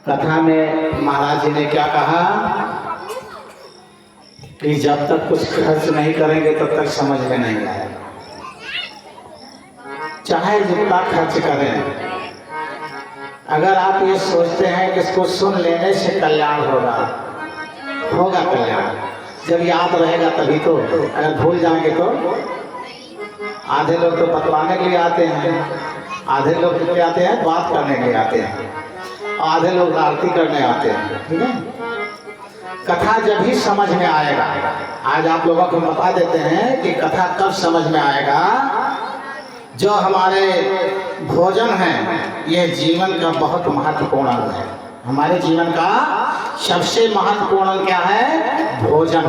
कथा में महाराज जी ने क्या कहा कि जब तक कुछ खर्च नहीं करेंगे तब तक समझ में नहीं आएगा। चाहे जितना खर्च करें, अगर आप ये सोचते हैं कि इसको सुन लेने से कल्याण होगा, होगा कल्याण जब याद रहेगा तभी तो। अगर भूल जाएंगे तो आधे लोग तो बतलाने के लिए आते हैं, आधे लोग कितने आते हैं बात करने के लिए आते हैं, आधे लोग आरती करने आते हैं। ठीक है, कथा जब ही समझ में आएगा। आज आप लोगों को बता देते हैं कि कथा कब समझ में आएगा। जो हमारे भोजन है ये जीवन का बहुत महत्वपूर्ण अंग है। हमारे जीवन का सबसे महत्वपूर्ण अंग क्या है? भोजन।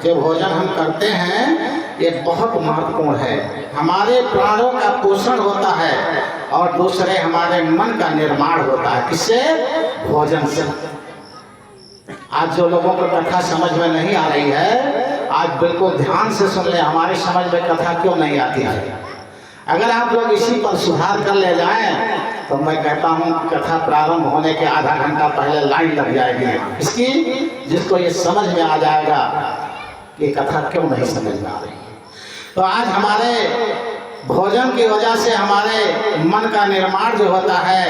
जो भोजन हम करते हैं ये बहुत महत्वपूर्ण है। हमारे प्राणों का पोषण होता है और दूसरे हमारे मन का निर्माण होता है। किससे? भोजन से। आज जो लोगों को कथा समझ में नहीं आ रही है, आज बिल्कुल ध्यान से सुन ले, हमारी समझ में कथा क्यों नहीं आती है। अगर आप लोग इसी पर सुधार कर ले जाएं तो मैं कहता हूं कि कथा प्रारंभ होने के आधा घंटा पहले लाइन लग जाएगी इसकी, जिसको ये समझ में आ जाएगा कि कथा क्यों नहीं समझ में आ रही। तो आज हमारे भोजन की वजह से हमारे मन का निर्माण जो होता है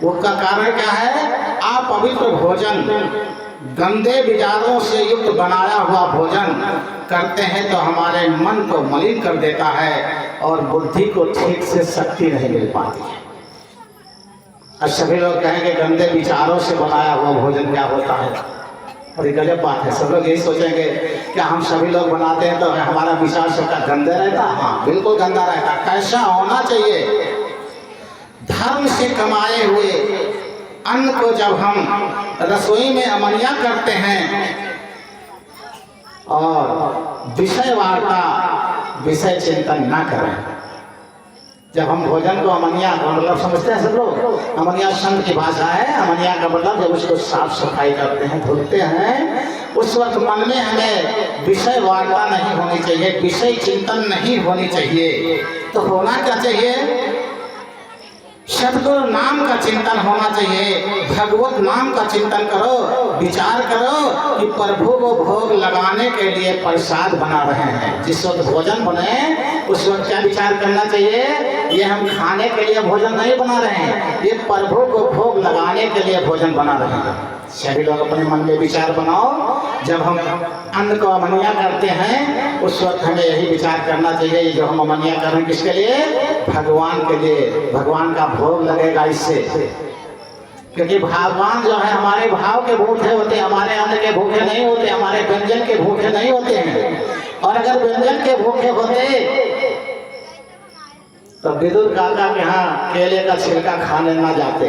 उसका कारण क्या है? अपवित्र भोजन, गंदे विचारों से युक्त बनाया हुआ भोजन करते हैं तो हमारे मन को मलिन कर देता है और बुद्धि को ठीक से शक्ति नहीं मिल पाती है। और सभी लोग कहेंगे गंदे विचारों से बनाया हुआ भोजन क्या होता है? अरे गजब बात है। सब लोग यही सोचेंगे क्या हम सभी लोग बनाते हैं तो हमारा विचार सबका गंदा रहता? हाँ, बिल्कुल गंदा रहता। कैसा होना चाहिए? धर्म से कमाए हुए अन्न को जब हम रसोई में अमनिया करते हैं और विषय वार्ता, विषय चिंतन ना करें, जब हम भोजन को अमनिया का मतलब समझते हैं सब लोग, अमनिया संत की भाषा है। अमनिया का मतलब जब उसको साफ सफाई करते हैं, धुलते हैं, उस वक्त मन में हमें विषय वार्ता नहीं होनी चाहिए, विषय चिंतन नहीं होनी चाहिए। तो होना क्या चाहिए? सतगुरु नाम का चिंतन होना चाहिए। भगवत नाम का चिंतन करो, विचार करो कि प्रभु को भोग लगाने के लिए प्रसाद बना रहे हैं। जिस वक्त भोजन बने उस वक्त क्या विचार करना चाहिए? ये हम खाने के लिए भोजन नहीं बना रहे हैं, ये प्रभु को भोग लगाने के लिए भोजन बना रहे हैं। सभी लोग अपने मन में विचार बनाओ। जब हम अन्न को अमनिया करते हैं उस वक्त हमें यही विचार करना चाहिए, जो हम अमनिया कर रहे हैं किसके लिए? भगवान के लिए। भगवान का भोग लगेगा इससे, क्योंकि भगवान जो है हमारे भाव के भूखे होते हैं, हमारे अन्न के भूखे नहीं होते, हमारे व्यंजन के भूखे नहीं होते हैं। और अगर व्यंजन के भूखे होते तो विदुर काका के यहाँ केले का छिलका खाने ना जाते,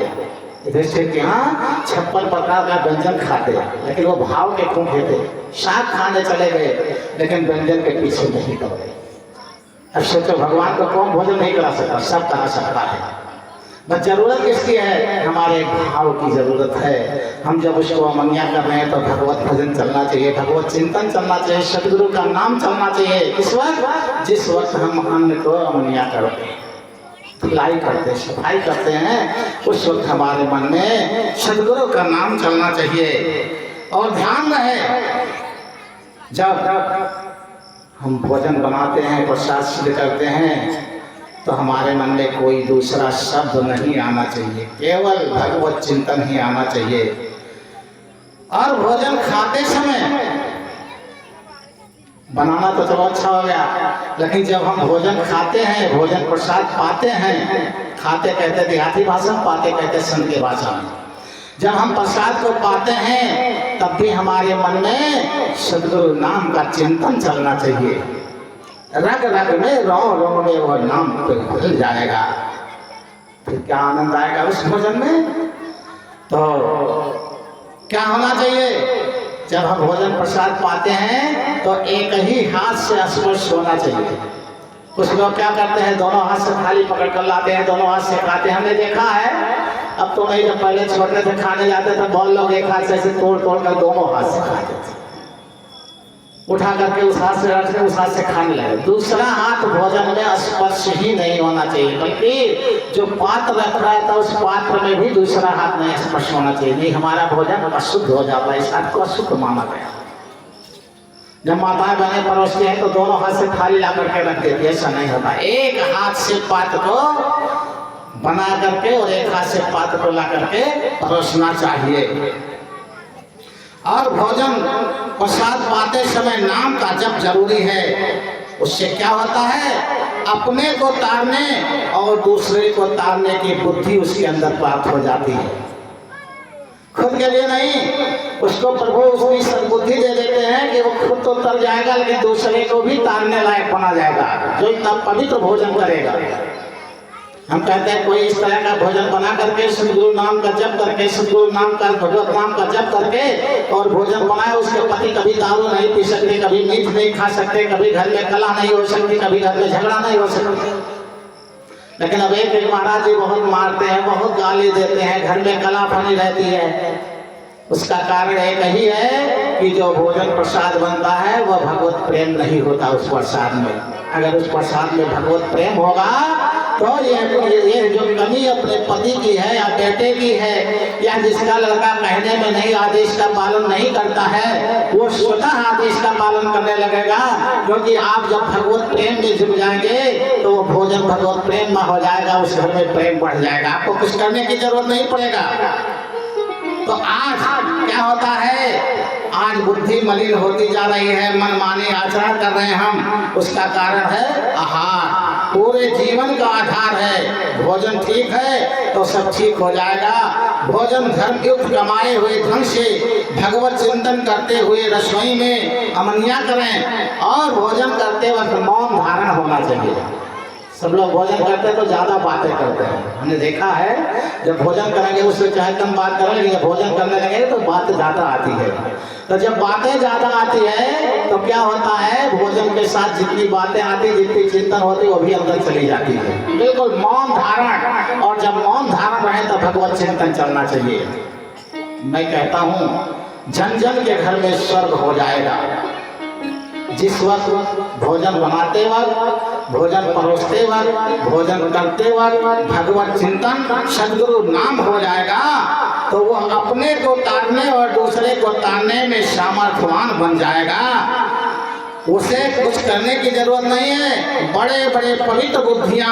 युधिष्ठिर के यहाँ 56 प्रकार का व्यंजन खाते, लेकिन वो भाव के भूखे थे। साग खाने चले गए लेकिन व्यंजन के पीछे नहीं दौड़े। अब सोचो भगवान को कौन भोजन नहीं करा सकता? सब करा सकता है, बस जरूरत किसकी है? हमारे भाव की जरूरत है। हम जब उसको अमनिया कर रहे हैं तो भगवत भजन चलना चाहिए, भगवत चिंतन चलना चाहिए, सतगुरु का नाम चलना चाहिए। किस वक्त? जिस वक्त हम अन्न को अमनिया करते हैं, धुलाई करते हैं, सफाई करते हैं, उस वक्त हमारे मन में सतगुरु का नाम चलना चाहिए। और ध्यान रहे, जब हम भोजन बनाते हैं, प्रसाद सिद्ध करते हैं तो हमारे मन में कोई दूसरा शब्द नहीं आना चाहिए, केवल भगवत चिंतन ही आना चाहिए। और भोजन खाते समय बनाना तो चलो अच्छा हो गया, लेकिन जब हम भोजन खाते हैं, भोजन प्रसाद पाते हैं, खाते कहते देहाती भाषा, पाते कहते संत की भाषा में, जब हम प्रसाद को पाते हैं तब भी हमारे मन में सद्गुरु नाम का चिंतन चलना चाहिए। रग रग में, रो रो में वो नाम खुल जाएगा, फिर क्या आनंद आएगा उस भोजन में। तो क्या होना चाहिए? जब हम भोजन प्रसाद पाते हैं तो एक ही हाथ से स्पर्श होना चाहिए। कुछ लोग क्या करते हैं, दोनों हाथ से थाली पकड़ कर लाते हैं, दोनों हाथ से खाते हैं। हमने देखा है, अब तो नहीं, जब पहले छोटे थे खाने जाते थे बहुत लोग एक हाथ से ऐसे तोड़ तोड़ कर दोनों हाथ से खाते थे। उठा करके उस हाथ से रख के उस हाथ से खाने लगे। दूसरा हाथ भोजन में स्पर्श ही नहीं होना चाहिए, बल्कि जो पात्र रख रहा था उस पात्र में भी दूसरा हाथ नहीं स्पर्श होना चाहिए, नहीं हमारा भोजन अशुद्ध हो जाता है। इस हाथ को अशुद्ध माना गया। जब माताएं बहनें परोसती हैं तो दोनों हाथ से थाली ला करके रख देती है, ऐसा नहीं होता। एक हाथ से पात्र को बना करके और एक हाथ से पात्र को ला करके परोसना चाहिए। और भोजन प्रसाद पाते समय नाम का जप जरूरी है। उससे क्या होता है, अपने को तारने और दूसरे को तारने की बुद्धि उसके अंदर प्राप्त हो जाती है। खुद के लिए नहीं, उसको प्रभु उसकी सद्बुद्धि दे देते हैं कि वो खुद तो तर जाएगा लेकिन दूसरे को भी तारने लायक बना जाएगा, जो इतना पवित्र भोजन करेगा। हम कहते हैं कोई इस तरह का भोजन बना करके सतगुरु नाम का जप करके, सतगुरु नाम का भगवत नाम का जप करके और भोजन बनाए, उसके पति कभी दारू नहीं पी सकते, कभी मीठ नहीं खा सकते, कभी घर में कला नहीं हो सकती, कभी घर में झगड़ा नहीं हो सकता। लेकिन अब एक महाराज जी बहुत मारते हैं, बहुत गाली देते हैं, घर में कला बनी रहती है। उसका कारण एक ही है कि जो भोजन प्रसाद बनता है वह भगवत प्रेम नहीं होता उस प्रसाद में। अगर उस प्रसाद में भगवत प्रेम होगा तो ये जो कमी अपने पति की है या बेटे की है, या जिसका लड़का कहने में नहीं आदेश का पालन नहीं करता है, वो स्वतः आदेश का पालन करने लगेगा। क्योंकि आप जब भगवत प्रेम में जुड़ जाएंगे तो वो भोजन भगवत प्रेम में हो जाएगा, उस घर में प्रेम बढ़ जाएगा, आपको कुछ करने की जरूरत नहीं पड़ेगा। तो आज क्या होता है, आज बुद्धि मलिन होती जा रही है, मनमानी आचरण कर रहे हैं हम। उसका कारण है आहार, पूरे जीवन का आधार है। भोजन ठीक है तो सब ठीक हो जाएगा। भोजन धर्मयुक्त कमाए हुए धन से भगवत चिंतन करते हुए रसोई में अमनिया करें, और भोजन करते वक्त मौन धारण होना चाहिए। सब लोग भोजन करते हैं तो ज़्यादा बातें करते हैं, हमने देखा है। जब भोजन करेंगे उससे चाहे कम बात करें, लेकिन जब भोजन करने लगेंगे तो बातें ज़्यादा आती है। तो जब बातें ज़्यादा आती है तो क्या होता है, भोजन के साथ जितनी बातें आती, जितनी चिंतन होती वो भी अंदर चली जाती है। बिल्कुल मौन धारण, और जब मौन धारण रहे तो भगवत चिंतन चलना चाहिए। मैं कहता हूँ जन जन के घर में स्वर्ग हो जाएगा। जिस वक्त भोजन बनाते वक्त, भोजन परोसते वक्त, भोजन करते वक्त भगवत चिंतन सद्गुरु नाम हो जाएगा तो वो अपने को तारने और दूसरे को तारने में सामर्थ्यवान बन जाएगा। उसे कुछ करने की जरूरत नहीं है। बड़े बड़े पवित्र बुद्धियां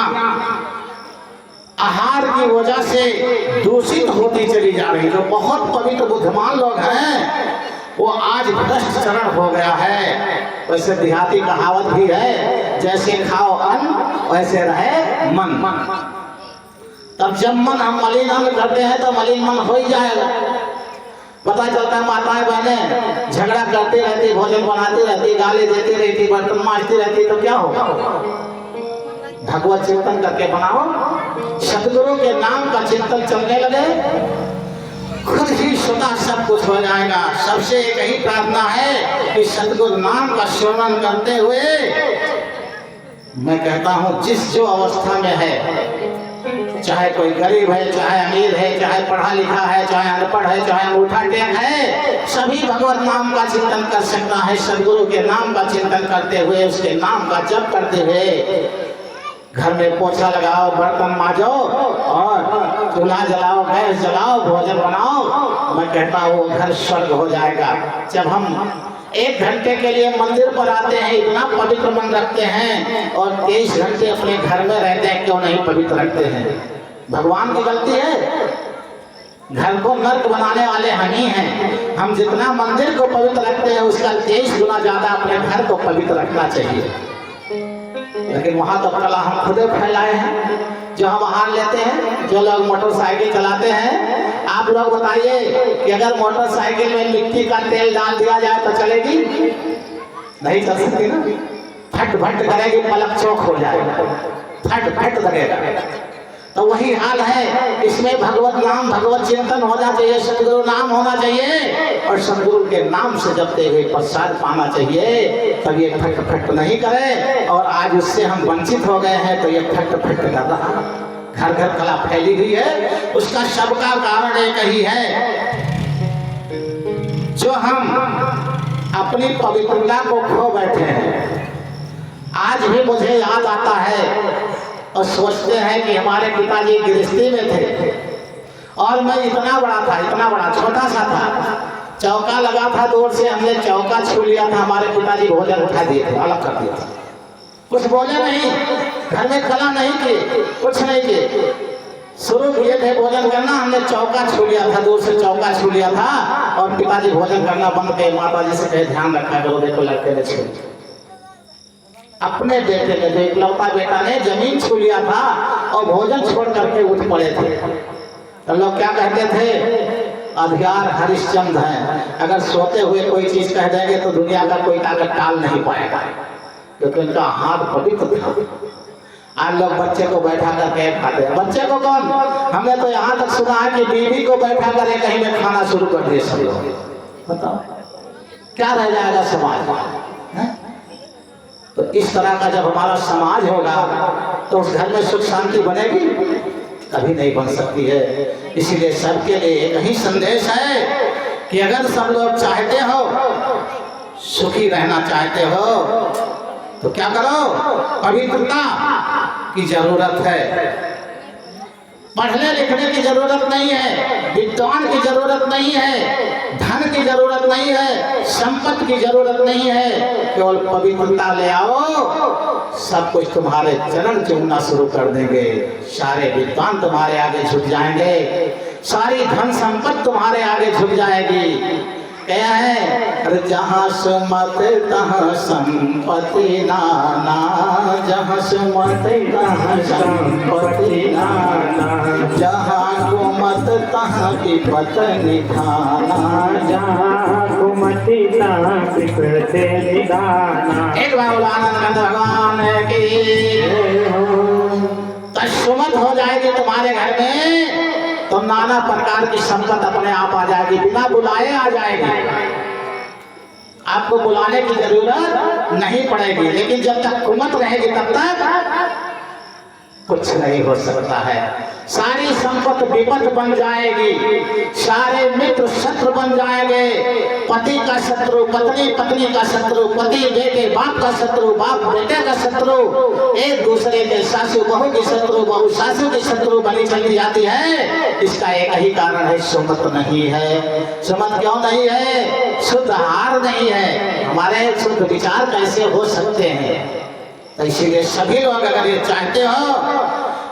आहार की वजह से दूषित होती चली जा रही। जो बहुत पवित्र बुद्धिमान लोग हैं वो आज भ्रष्ट चरण हो गया है। वैसे देहाती कहावत भी है, जैसे खाओ अन्न वैसे रहे मन। तब जब मन हम मलिन अन्न करते हैं तो मलिन मन हो ही जाएगा। पता चलता है माताएं बहनें झगड़ा करती रहती, भोजन बनाती रहती, गाली देती रहती, बर्तन मांजती रहती, तो क्या होगा। भगवत चिंतन करके बनाओ, सतगुरु के नाम का चिंतन चलने लगे, खुद ही स्वतः सब कुछ हो जाएगा। सबसे एक ही प्रार्थना है कि सतगुरु नाम का श्रवण करते हुए, मैं कहता हूँ जिस जो अवस्था में है, चाहे कोई गरीब है, चाहे अमीर है, चाहे पढ़ा लिखा है, चाहे अनपढ़ है, चाहे अंगूठा टेक है, सभी भगवत नाम का चिंतन कर सकता है। सतगुरु के नाम का चिंतन करते हुए, उसके नाम का जप करते हुए घर में पोछा लगाओ, बर्तन मांजो और चूल्हा जलाओ, गैस जलाओ, भोजन बनाओ। मैं कहता हूँ घर स्वर्ग हो जाएगा। जब हम 1 घंटे के लिए मंदिर पर आते हैं, इतना पवित्र मन रखते हैं, और 23 घंटे अपने घर में रहते हैं, क्यों नहीं पवित्र रखते हैं। भगवान की गलती है, घर को नर्क बनाने वाले हम ही हैं। हम जितना मंदिर को पवित्र रखते हैं उसका 23 गुना ज्यादा अपने घर को पवित्र रखना चाहिए। लेकिन वहाँ तो कला हम खुद फैलाए हैं। जो हम आहार लेते हैं, जो लोग मोटरसाइकिल चलाते हैं, आप लोग बताइए कि अगर मोटरसाइकिल में मिट्टी का तेल डाल दिया जाए तो चलेगी? नहीं चल सकती ना, फट फट करेगी, पलक चौक हो जाएगा, फट फट लगेगा। तो वही हाल है, इसमें भगवत नाम, भगवत चिंतन होना चाहिए, सतगुरु नाम होना चाहिए, और सतगुरु के नाम से जपते हुए प्रसाद पाना चाहिए। तब ये फट फट नहीं करे, और आज उससे हम वंचित हो गए हैं तो ये फट फट कर रहा। घर घर कला फैली हुई है, उसका सबका कारण एक ही है। जो हम अपनी पवित्रता को खो बैठे हैं। आज भी मुझे याद आता है और सोचते हैं कि हमारे पिताजी गृहस्थी में थे और मैं इतना बड़ा छोटा सा था, चौका लगा था दूर से, हमने चौका छू लिया था, हमारे पिताजी भोजन उठा दिए थे, अलग कर दिया था। कुछ बोले नहीं, घर में कला नहीं की, कुछ नहीं की, शुरू किए थे भोजन करना, हमने चौका छू लिया था, दूर से चौका छू लिया था और पिताजी भोजन करना बंद के माता जी से कहे ध्यान रखा करो, देखो लड़के ने छू, अपने बेटे ने, जो इकलौता बेटा ने जमीन छू लिया था और भोजन छोड़ करके उठ पड़े थे। तो लोग क्या कहते थे, अधिकार हरिश्चंद्र है, अगर सोते हुए कोई चीज कह देंगे तो दुनिया का कोई ताकत टाल नहीं पाएगा, क्योंकि उनका हाथ पवित्र था। आज लोग बच्चे को बैठा करके खाते हैं। बच्चे को कौन, हमने तो यहाँ तक सुना है कि बीवी को बैठा कर कहीं में खाना शुरू कर दिए सब लोग। बताओ क्या रह जाएगा समाज है? तो इस तरह का जब हमारा समाज होगा तो उस घर में सुख शांति बनेगी? कभी नहीं बन सकती है। इसीलिए सबके लिए एक ही संदेश है कि अगर सब लोग चाहते हो, सुखी रहना चाहते हो, तो क्या करो, पवित्रता की जरूरत है। पढ़ने लिखने की जरूरत नहीं है, विद्वान की जरूरत नहीं है, धन की जरूरत नहीं है, संपत्ति की जरूरत नहीं है, केवल पवित्रता ले आओ, सब कुछ तुम्हारे चरण चूमना शुरू कर देंगे। सारे विद्वान तुम्हारे आगे झुक जाएंगे, सारी धन संपत्ति तुम्हारे आगे झुक जाएगी। क्या है, अरे जहाँ सुमत तहाँ संपत्ति नाना, जहाँ सुमत तहाँ संपत्ति नाना, जहाँ कुमत तहाँ विपत निधाना, जहाँ कुमति तहाँ विपत निधाना। एक बार आनंद भगवान की सुमत हो जाएगी तुम्हारे घर में तो नाना प्रकार की संपत्ति अपने आप आ जाएगी, बिना बुलाए आ जाएगी, आपको बुलाने की जरूरत नहीं पड़ेगी। लेकिन जब तक कुमत रहेगी तब तक कुछ नहीं हो सकता है। सारी संपत्ति विपत बन जाएगी, सारे मित्र शत्रु बन जाएंगे, पति का शत्रु पत्नी, पत्नी का शत्रु पति, बेटे बाप का शत्रु, बाप बेटे का शत्रु, एक दूसरे के सासू बहू की शत्रु, बहू सासू की शत्रु बनी चली जाती है। इसका एक ही कारण है, सुमत नहीं है। सुमत क्यों नहीं है? शुद्ध आहार नहीं है, हमारे शुद्ध विचार कैसे हो सकते हैं? तो इसीलिए सभी लोग अगर ये चाहते हो,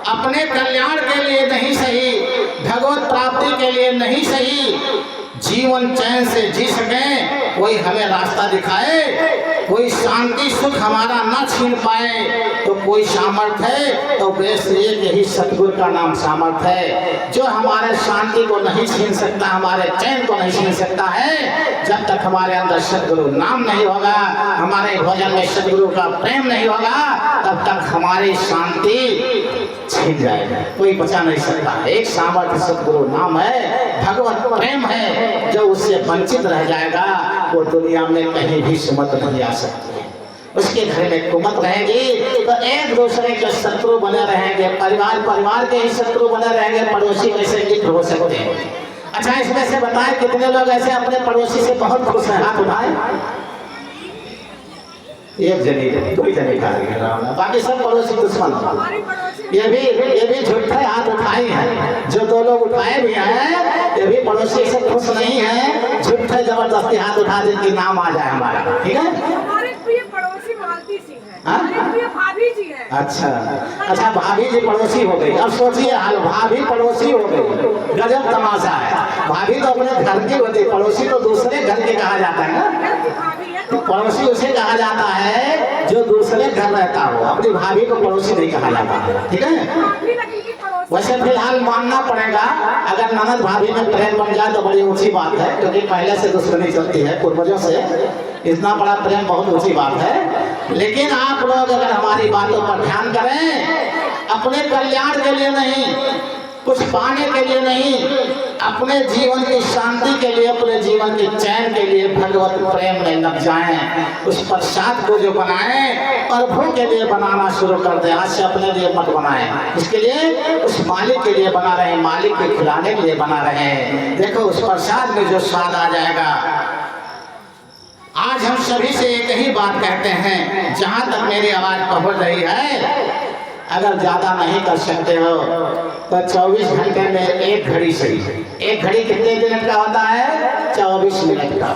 अपने कल्याण के लिए नहीं सही, भगवत प्राप्ति के लिए नहीं सही, जीवन चैन से जी सके, कोई हमें रास्ता दिखाए, कोई शांति सुख हमारा न छीन पाए, तो कोई सामर्थ्य है तो बेस एक ही सतगुरु का नाम सामर्थ्य है, जो हमारे शांति को नहीं छीन सकता, हमारे चैन को नहीं छीन सकता है। जब तक हमारे अंदर सतगुरु नाम नहीं होगा, हमारे भोजन में सतगुरु का प्रेम नहीं होगा, तब तक हमारी शांति छीन जाएगा, कोई बचा नहीं सकता। एक सामर्थ्य सतगुरु नाम है, भगवत प्रेम है, जो उससे वंचित रह जाएगा वो दुनिया में कहीं भी सुमत नहीं आ सकती। उसके घर में कुमत रहेगी तो एक दूसरे के शत्रु बने रहेंगे, परिवार के ही शत्रु बने रहेंगे, पड़ोसी कैसे मित्र हो सकते हैं? अच्छा, इसमें से बताएं कितने लोग ऐसे अपने पड़ोसी से बहुत खुश हैं? हाथ उठाएं। एक जनी दो जने खा रहे, बाकी सब पड़ोसी दुश्मन। ये भी झूठे हाथ उठाए हैं, जो दो लोग उठाए भी हैं, ये भी पड़ोसी से खुश नहीं है, झूठे जबरदस्ती हाथ उठा दे कि नाम आ जाए हमारा। ठीक है, हमारे प्रिय पड़ोसी मालती सी है, हमारे प्रिय भाभी जी है। अच्छा, भाभी जी पड़ोसी हो गई। अब सोचिए हाल, भाभी पड़ोसी हो गई, गजब तमाशा है। भाभी तो अपने घर की होती, पड़ोसी तो दूसरे घर के कहा जाता है ना। पड़ोसी उसे कहा जाता है जो दूसरे घर रहता हो, अपनी भाभी को पड़ोसी नहीं कहा जाता। ठीक है, वैसे फिलहाल मानना पड़ेगा, अगर ननद भाभी में प्रेम बन जाए तो बड़ी ऊंची बात है, क्योंकि पहले से दुश्मनी चलती है पूर्वजों से, इतना बड़ा प्रेम बहुत ऊंची बात है। लेकिन आप लोग अगर हमारी बातों पर ध्यान करें, अपने कल्याण के लिए नहीं, कुछ पाने के लिए नहीं, अपने जीवन की शांति के लिए, अपने जीवन के चैन के लिए भगवत प्रेम में लग जाएं। उस प्रसाद को जो बनाएं प्रभु के लिए बनाना शुरू कर दें, आज से अपने लिए मत बनाएं। इसके लिए उस मालिक के लिए बना रहे हैं, मालिक के खिलाने के लिए बना रहे हैं। देखो उस प्रसाद में जो स्वाद आ जाएगा, आज हम सभी से एक ही बात कहते हैं, जहां तक मेरी आवाज पहुंच रही है, अगर ज्यादा नहीं कर सकते हो तो 24 घंटे में एक घड़ी सही। एक घड़ी कितने मिनट का होता है? 24 मिनट का।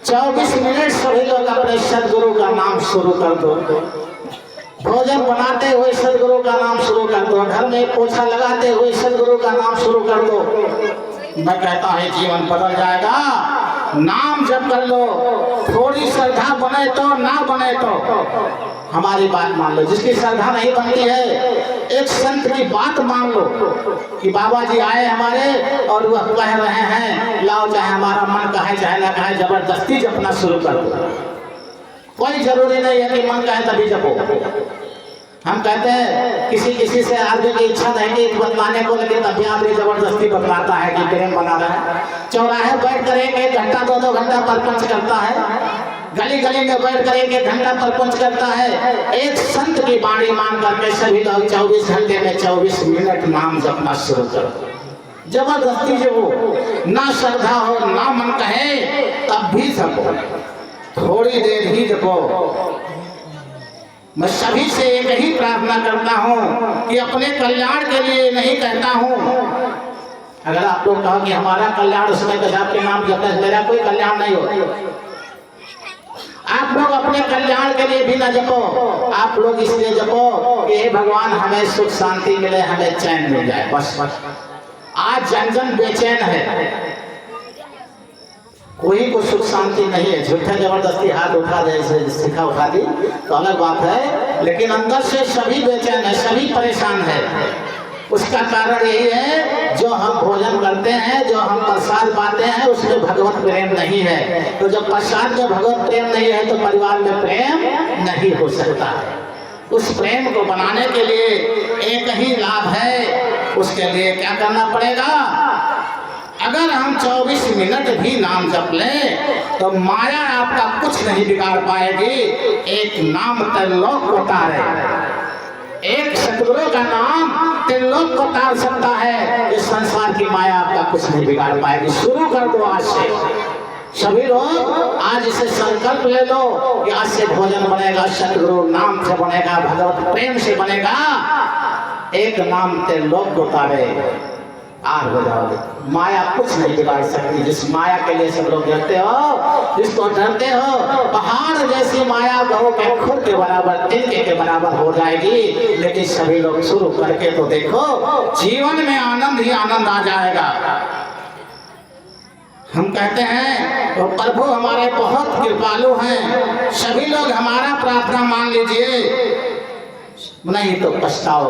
24 मिनट सभी लोग अपने सदगुरु का नाम शुरू कर दो। भोजन बनाते हुए सदगुरु का नाम शुरू कर दो। घर में पोछा लगाते हुए सदगुरु का नाम शुरू कर दो। मैं कहता है जीवन बदल जाएगा। नाम जप कर लो। थोड़ी श्रद्धा बने तो ना बने तो हमारी बात मान लो। जिसकी श्रद्धा नहीं बनती है, एक संत की बात मान लो कि बाबा जी आए हमारे और वह कह रहे हैं लाओ, चाहे हमारा मन कहे चाहे ना कहे, जबरदस्ती जपना शुरू कर दो। कोई जरूरी नहीं है कि मन कहे तभी जपो। हम कहते हैं किसी से आदमी की इच्छा नहीं कि बतलाने को, लेकिन तभी आदमी जबरदस्ती बतलाता है कि प्रेम बना रहा है। चौराहे बैठ कर एक घंटा 2-2 घंटा परपंच करता है। गली गली में बैठ कर एक घंटा परपंच करता है। एक संत की बाणी मान करके सभी लोग 24 घंटे में 24 मिनट नाम जपना शुरू करो। जबरदस्ती जपो, ना श्रद्धा हो ना मन कहे तब भी जपो, थोड़ी देर ही जपो। मैं सभी से एक ही प्रार्थना करता हूँ कि अपने कल्याण के लिए नहीं कहता हूँ। अगर आप लोग कहो कि हमारा कल्याण उसमें गजब के नाम जपने से मेरा कोई कल्याण नहीं हो, आप लोग अपने कल्याण के लिए भी न जपो। आप लोग इसलिए जपो कि हे भगवान हमें सुख शांति मिले, हमें चैन मिल जाए, बस। आज जन जन बेचैन है, कोई को सुख शांति नहीं है। झूठा जबरदस्ती हाथ उठा दे, सिखा उठा दी तो अलग बात है, लेकिन अंदर से सभी बेचैन है, सभी परेशान है। उसका कारण यही है, जो हम भोजन करते हैं, जो हम प्रसाद पाते हैं, उसमें भगवत प्रेम नहीं है। तो जब प्रसाद में भगवत प्रेम नहीं है तो परिवार में प्रेम नहीं हो सकता। उस प्रेम को बनाने के लिए एक ही लाभ है। उसके लिए क्या करना पड़ेगा? अगर हम 24 मिनट भी नाम जप लें तो माया आपका कुछ नहीं बिगाड़ पाएगी। एक नाम त्रिलोक को तारे, एक सतगुरु का नाम त्रिलोक को तार सकता है। इस संसार की माया आपका कुछ नहीं बिगाड़ पाएगी। शुरू कर दो आज से। सभी लोग आज इसे संकल्प ले लो कि आज से भोजन बनेगा सतगुरु नाम से बनेगा, भगवत प्रेम से बनेगा। एक नाम त्रिलोक को तारे, आर हो जाओगे। माया कुछ नहीं बिगाड़ सकती। जिस माया के लिए सब लोग डरते हो, जिसको डरते हो, पहाड़ जैसी माया गौ के खुर के बराबर, तिनके के बराबर हो जाएगी। लेकिन सभी लोग शुरू करके तो देखो, जीवन में आनंद ही आनंद आ जाएगा। हम कहते हैं तो प्रभु हमारे बहुत कृपालु हैं। सभी लोग हमारा प्रार्थना मान लीजिए, नहीं तो पछताओ।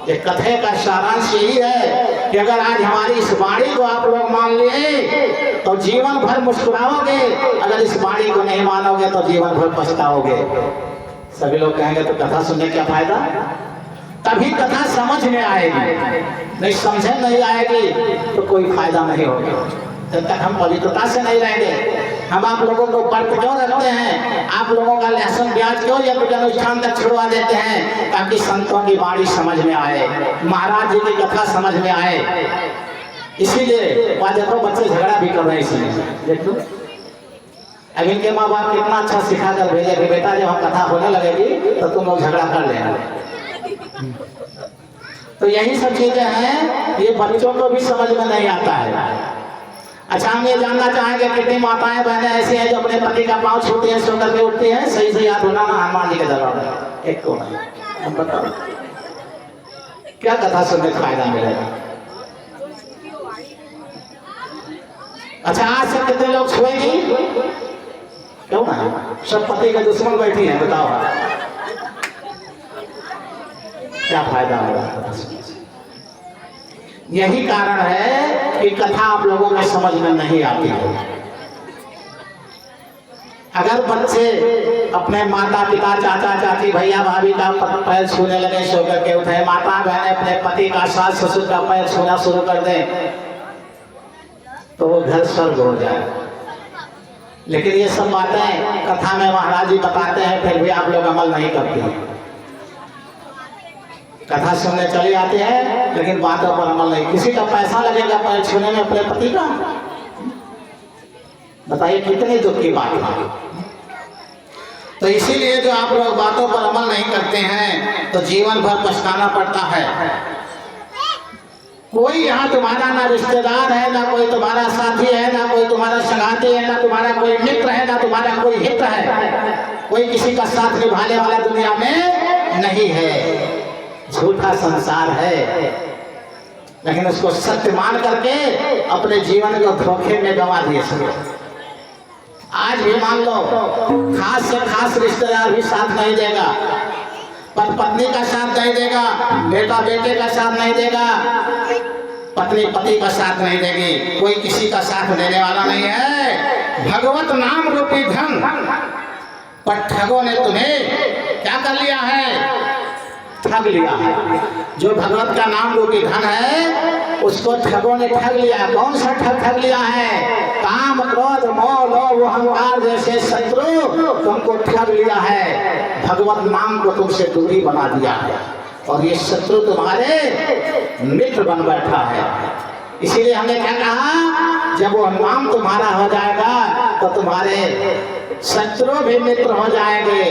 ये कथे का सारांश यही है कि अगर आज हमारी इस वाणी को आप लोग मान लिए तो जीवन भर मुस्कुराओगे, अगर इस वाणी को नहीं मानोगे तो जीवन भर पछताओगे। सभी लोग कहेंगे तो कथा सुनने क्या फायदा? तभी कथा समझ में आएगी, नहीं समझे नहीं आएगी तो कोई फायदा नहीं होगा। जब तक हम पवित्रता से नहीं रहेंगे, हम आप लोगों को व्रत क्यों रखते हैं, आप लोगों का लहसुन प्याज क्यों या कुछ अनुष्ठान तक छुड़वा देते हैं? ताकि संतों की वाणी समझ में आए, महाराज जी की कथा समझ में आए। इसीलिए वहाँ देखो बच्चे झगड़ा भी कर रहे हैं। इसलिए देख लो, अब इनके माँ बाप कितना अच्छा सिखा कर भेजे कि बेटा जब हम कथा होने लगेगी तो तुम लोग झगड़ा कर लेना। तो यही सब चीजें हैं, ये बच्चों को भी समझ में नहीं आता है। अच्छा, हम ये जानना चाहेंगे कितनी माताएं बहनें ऐसी हैं जो अपने पति का पांव छूती हैं, सो करके उठती हैं? सही से याद होना ना, हनुमान जी के दरबार में एक को नहीं। हम बताओ क्या कथा सुनने का फायदा मिलेगा? अच्छा, आज से कितने लोग छुएंगी? क्यों ना? सब पति के दुश्मन बैठी हैं, बताओ क्या फायदा होगा? यही कारण है कि कथा आप लोगों के समझ में नहीं आती है। अगर बच्चे अपने माता पिता, चाचा चाची, भैया भाभी का पैर छूने लगे, सो करके उठे, माता बहन अपने पति का, सास ससुर का पैर छूना शुरू कर दें तो वो घर स्वर्ग हो जाए। लेकिन ये सब बातें कथा में महाराज जी बताते हैं, फिर भी आप लोग अमल नहीं करते हैं। कथा सुनने चली आती है लेकिन बातों पर अमल नहीं। किसी का पैसा लगेगा पैर छूने में अपने पति का? बताइए कितने दुख की बात है। तो इसीलिए जो आप लोग बातों पर अमल नहीं करते हैं तो जीवन भर पछताना पड़ता है। कोई यहाँ तुम्हारा ना रिश्तेदार है, ना कोई तुम्हारा साथी है, ना कोई तुम्हारा संगाती है, ना तुम्हारा कोई मित्र है, ना तुम्हारा कोई हित है। कोई किसी का साथ निभाने वाला दुनिया में नहीं है। झूठा संसार है, लेकिन उसको सत्य मान करके अपने जीवन को धोखे में गंवा दिए सब। आज भी मान लो खास से खास रिश्तेदार भी साथ नहीं देगा, पत्नी का साथ नहीं देगा, बेटा बेटे का साथ नहीं देगा, पत्नी पति का साथ नहीं देगी, कोई किसी का साथ देने वाला नहीं है। भगवत नाम रूपी धन पर ठगों ने तुम्हें क्या कर लिया है? ठग लिया है। जो भगवत का नाम रूपी धन है उसको ठगों ने ठग लिया। कौन सा ठग लिया है? काम क्रोध मोह लोभ अहंकार जैसे शत्रु तुमको ठग लिया है। भगवत नाम को तुमसे दूरी बना दिया है और ये शत्रु तुम्हारे मित्र बन बैठा है। इसीलिए हमने क्या कहा, जब वो नाम तुम्हारा हो जाएगा तो तुम्हारे शत्रु भी मित्र हो जाएंगे,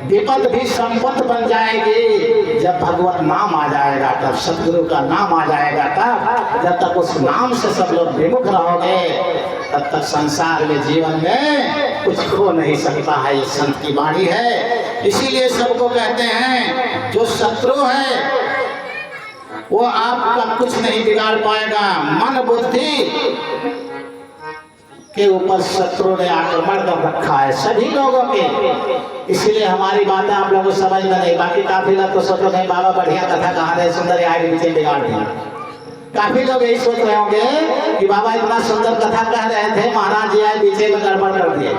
विपद भी संपत्ति बन जाएगी। जब भगवत नाम आ जाएगा तब सतगुरु का नाम आ जाएगा, तब जब तक उस नाम से सब लोग विमुख रहोगे तब तक संसार में जीवन में कुछ हो नहीं सकता है। ये संत की वाणी है। इसीलिए सबको कहते हैं जो शत्रु है वो आपका कुछ नहीं बिगाड़ पाएगा। मन बुद्धि के ऊपर शत्रु ने आक्रमण कर रखा है सभी लोगों के। इसलिए हमारी बातें आप लोगों को समझ में नहीं। बाकी काफी लोग तो सोचो नहीं बाबा बढ़िया कथा कहा रहे, सुंदर आगे पीछे बिगाड़ दिया। काफी लोग यही सोच रहे होंगे कि बाबा इतना सुंदर कथा कह रहे थे, महाराज जी आए पीछे में गड़बड़ कर दिए।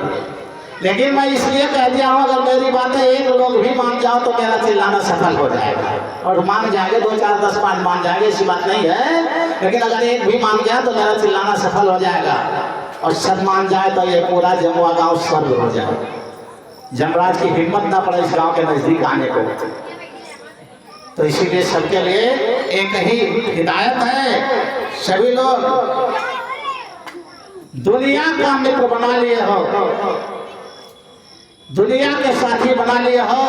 लेकिन मैं इसलिए कह दिया हूँ, अगर मेरी बातें एक लोग भी मान जाओ तो मेरा चिल्लाना सफल हो जाएगा। और मान जाएंगे 2 4 10 5 मान जाएंगे, ऐसी बात नहीं है। लेकिन अगर एक भी मान गया तो मेरा चिल्लाना सफल हो जाएगा। और सब मान जाए तो ये पूरा जमुआ गांव स्वर्ग हो जाए। जमराज की हिम्मत ना पड़े इस गांव के नजदीक आने को। तो इसीलिए सबके लिए एक ही हिदायत है, सभी लोग दुनिया का मित्र बना लिए हो, दुनिया के साथी बना लिए हो।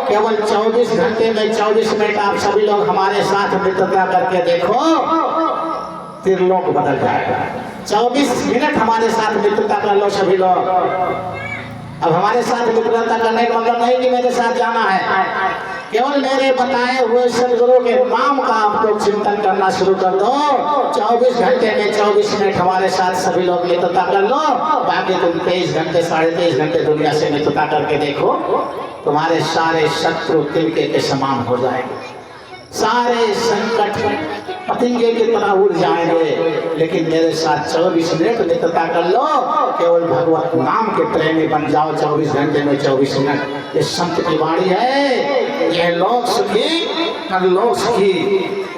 केवल 24 घंटे में 24 मिनट आप सभी लोग हमारे साथ मित्रता करके देखो, त्रिलोक बदल जाएगा। 24 मिनट हमारे साथ मित्रता कर लो सभी लोग। अब हमारे साथ मित्रता करने का मतलब नहीं कि मेरे साथ जाना है, केवल मेरे बताए हुए सदगुरु के नाम का आप लोग चिंतन करना शुरू कर दो। 24 घंटे में 24 मिनट हमारे साथ सभी लोग मित्रता कर लो। बाकी तुम 23 घंटे 23.5 घंटे दुनिया से मित्रता करके देखो, तुम्हारे सारे शत्रु तिनके के समान हो जाएंगे, सारे संकट पतंगे की तरह उड़ जाएंगे। लेकिन मेरे साथ 24 मिनट मित्रता कर लो, केवल भगवत नाम के प्रेमी बन जाओ 24 घंटे में 24 मिनट। ये संत की वाणी है। ये लोग सुखी परलोक सुखी।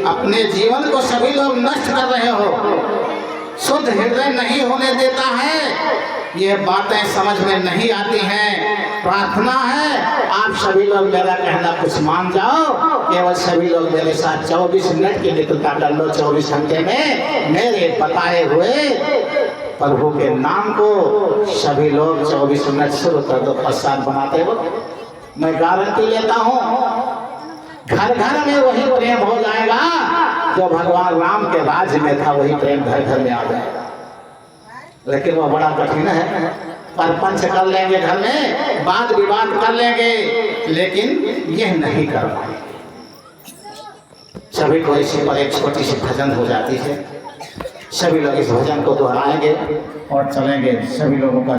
अपने जीवन को सभी लोग नष्ट कर रहे हो, शुद्ध हृदय नहीं होने देता है। ये बातें समझ में नहीं आती हैं। प्रार्थना है आप सभी लोग मेरा कहना कुछ मान जाओ, केवल सभी लोग मेरे साथ 24 मिनट की मित्रता कर लो। 24 घंटे में मेरे बताए हुए प्रभु के नाम को सभी लोग 24 मिनट शुरू कर दो। प्रसाद बनाते हो, मैं गारंटी लेता हूँ घर घर में वही प्रेम हो जाएगा जो भगवान राम के राज्य में था। वही प्रेम घर घर में आ जाएगा। लेकिन वो बड़ा कठिन है। परपंच कर लेंगे घर में, वाद विवाद कर लेंगे, लेकिन यह नहीं कर पाएंगे। सभी को इसी पर एक छोटी सी भजन हो जाती है। सभी लोग इस भजन को दोहराएंगे और चलेंगे। सभी लोगों का